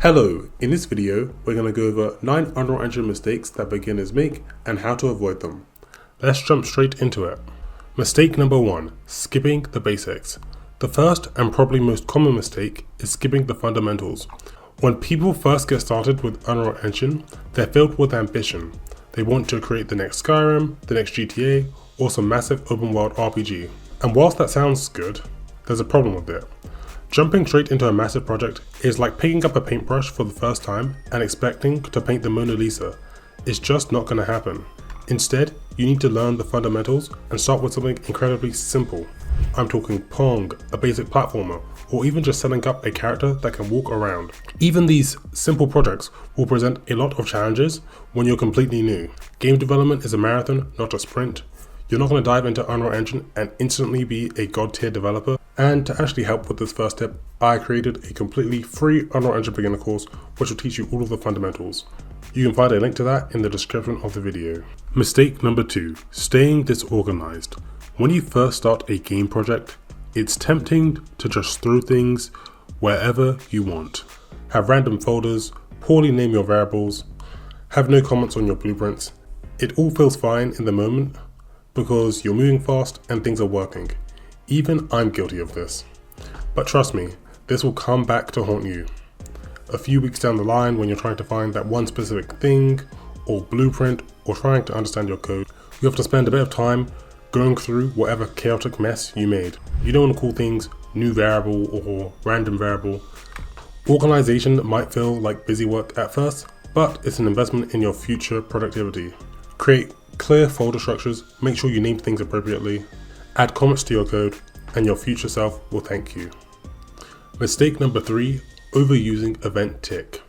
Hello, in this video we're going to go over 9 Unreal Engine mistakes that beginners make and how to avoid them. Let's jump straight into it. Mistake number 1, skipping the basics. The first and probably most common mistake is skipping the fundamentals. When people first get started with Unreal Engine, they're filled with ambition. They want to create the next Skyrim, the next GTA, or some massive open world RPG. And whilst that sounds good, there's a problem with it. Jumping straight into a massive project is like picking up a paintbrush for the first time and expecting to paint the Mona Lisa. It's just not going to happen. Instead, you need to learn the fundamentals and start with something incredibly simple. I'm talking Pong, a basic platformer, or even just setting up a character that can walk around. Even these simple projects will present a lot of challenges when you're completely new. Game development is a marathon, not a sprint. You're not going to dive into Unreal Engine and instantly be a god tier developer. And to actually help with this first tip, I created a completely free Unreal Engine beginner course which will teach you all of the fundamentals. You can find a link to that in the description of the video. Mistake number 2, staying disorganized. When you first start a game project, it's tempting to just throw things wherever you want. Have random folders, poorly name your variables, have no comments on your blueprints. It all feels fine in the moment because you're moving fast and things are working. Even I'm guilty of this. But trust me, this will come back to haunt you. A few weeks down the line when you're trying to find that one specific thing or blueprint or trying to understand your code, you have to spend a bit of time going through whatever chaotic mess you made. You don't want to call things new variable or random variable. Organization might feel like busy work at first, but it's an investment in your future productivity. Create clear folder structures, make sure you name things appropriately, add comments to your code, and your future self will thank you. Mistake number 3, overusing event tick.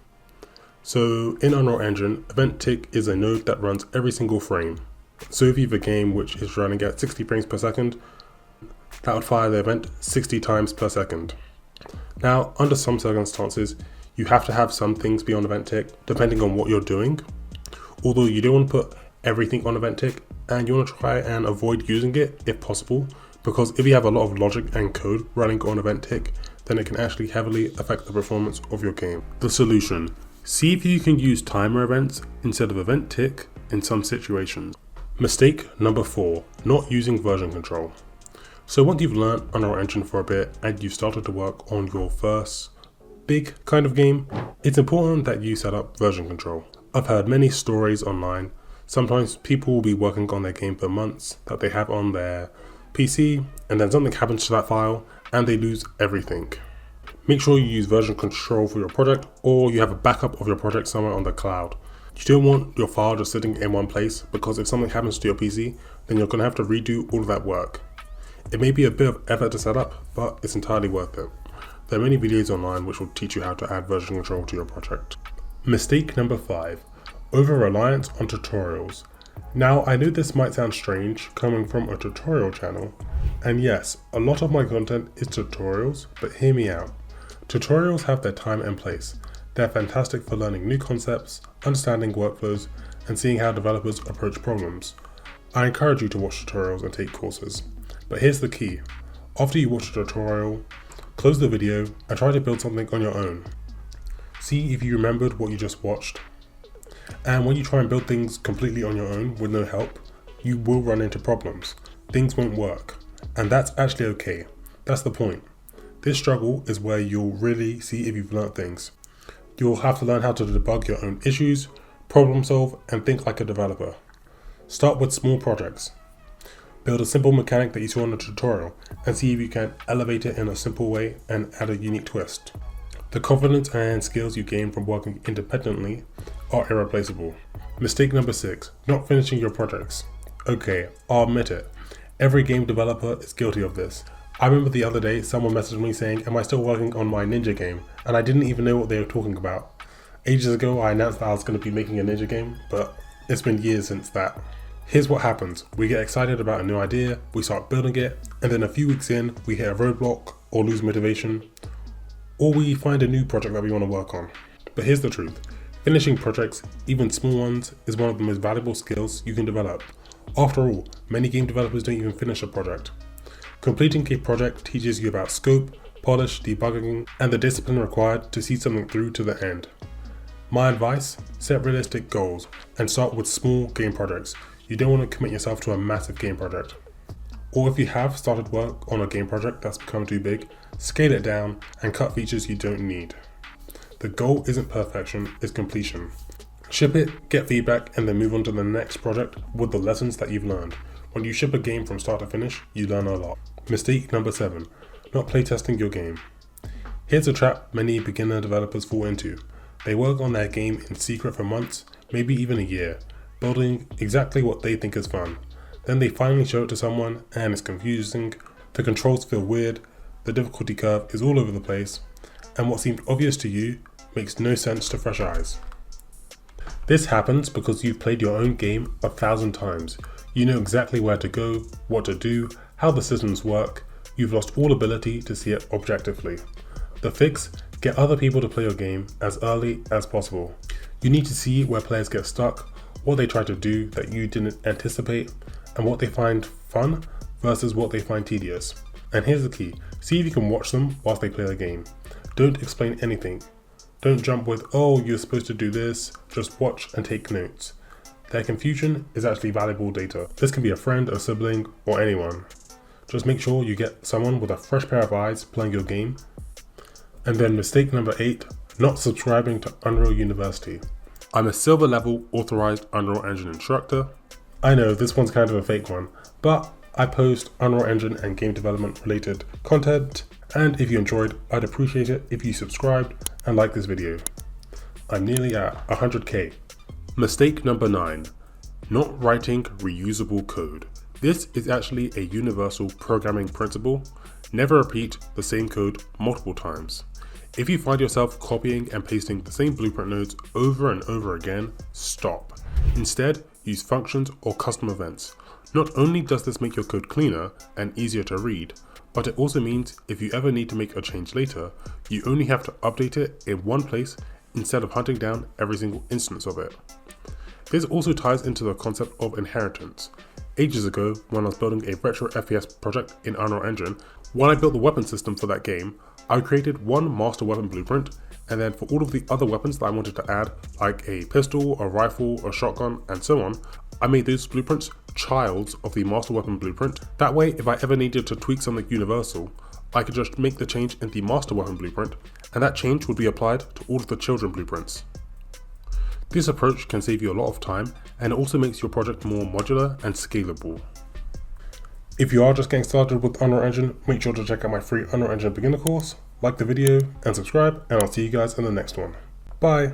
So in Unreal Engine, event tick is a node that runs every single frame. So if you have a game which is running at 60 frames per second, that would fire the event 60 times per second. Now, under some circumstances, you have to have some things be on event tick depending on what you're doing. Although you don't want to put everything on event tick, and you want to try and avoid using it if possible, because if you have a lot of logic and code running on event tick, then it can actually heavily affect the performance of your game. The solution: see if you can use timer events instead of event tick in some situations. Mistake number 4, not using version control. So once you've learned Unreal Engine for a bit and you've started to work on your first big kind of game, it's important that you set up version control. I've heard many stories online. Sometimes people will be working on their game for months that they have on their PC, and then something happens to that file and they lose everything. Make sure you use version control for your project, or you have a backup of your project somewhere on the cloud. You don't want your file just sitting in one place, because if something happens to your PC, then you're going to have to redo all of that work. It may be a bit of effort to set up, but it's entirely worth it. There are many videos online which will teach you how to add version control to your project. Mistake number 5, over-reliance on tutorials. Now, I know this might sound strange coming from a tutorial channel, and yes, a lot of my content is tutorials, but hear me out. Tutorials have their time and place. They're fantastic for learning new concepts, understanding workflows, and seeing how developers approach problems. I encourage you to watch tutorials and take courses. But here's the key. After you watch a tutorial, close the video and try to build something on your own. See if you remembered what you just watched. And when you try and build things completely on your own with no help, you will run into problems. Things won't work. And that's actually okay. That's the point. This struggle is where you'll really see if you've learned things. You'll have to learn how to debug your own issues, problem solve, and think like a developer. Start with small projects. Build a simple mechanic that you saw in a tutorial and see if you can elevate it in a simple way and add a unique twist. The confidence and skills you gain from working independently are irreplaceable. Mistake number 6, not finishing your projects. Okay, I'll admit it. Every game developer is guilty of this. I remember the other day someone messaged me saying, am I still working on my Ninja game? And I didn't even know what they were talking about. Ages ago I announced that I was going to be making a Ninja game, but it's been years since that. Here's what happens. We get excited about a new idea, we start building it, and then a few weeks in, we hit a roadblock or lose motivation, or we find a new project that we want to work on. But here's the truth. Finishing projects, even small ones, is one of the most valuable skills you can develop. After all, many game developers don't even finish a project. Completing a project teaches you about scope, polish, debugging, and the discipline required to see something through to the end. My advice, set realistic goals and start with small game projects. You don't want to commit yourself to a massive game project. Or if you have started work on a game project that's become too big, scale it down and cut features you don't need. The goal isn't perfection, it's completion. Ship it, get feedback, and then move on to the next project with the lessons that you've learned. When you ship a game from start to finish, you learn a lot. Mistake number 7, not playtesting your game. Here's a trap many beginner developers fall into. They work on their game in secret for months, maybe even a year, building exactly what they think is fun. Then they finally show it to someone and it's confusing, the controls feel weird, the difficulty curve is all over the place, and what seemed obvious to you makes no sense to fresh eyes. This happens because you've played your own game 1,000 times. You know exactly where to go, what to do, how the systems work. You've lost all ability to see it objectively. The fix, get other people to play your game as early as possible. You need to see where players get stuck, what they try to do that you didn't anticipate, and what they find fun versus what they find tedious. And here's the key, see if you can watch them whilst they play the game. Don't explain anything. Don't jump with, oh, you're supposed to do this, just watch and take notes. Their confusion is actually valuable data. This can be a friend, a sibling, or anyone. Just make sure you get someone with a fresh pair of eyes playing your game. And then mistake number 8, not subscribing to Unreal University. I'm a silver level authorized Unreal Engine instructor. I know this one's kind of a fake one, but I post Unreal Engine and game development related content, and if you enjoyed, I'd appreciate it if you subscribed and liked this video. I'm nearly at 100k. Mistake number 9, not writing reusable code. This is actually a universal programming principle. Never repeat the same code multiple times. If you find yourself copying and pasting the same blueprint nodes over and over again, stop. Instead, use functions or custom events. Not only does this make your code cleaner and easier to read, but it also means if you ever need to make a change later, you only have to update it in one place instead of hunting down every single instance of it. This also ties into the concept of inheritance. Ages ago, when I was building a retro FPS project in Unreal Engine, when I built the weapon system for that game, I created one master weapon blueprint, and then for all of the other weapons that I wanted to add, like a pistol, a rifle, a shotgun, and so on, I made those blueprints childs of the master weapon blueprint. That way, if I ever needed to tweak something universal, I could just make the change in the master weapon blueprint, and that change would be applied to all of the children blueprints. This approach can save you a lot of time, and it also makes your project more modular and scalable. If you are just getting started with Unreal Engine, make sure to check out my free Unreal Engine beginner course, like the video, and subscribe, and I'll see you guys in the next one. Bye!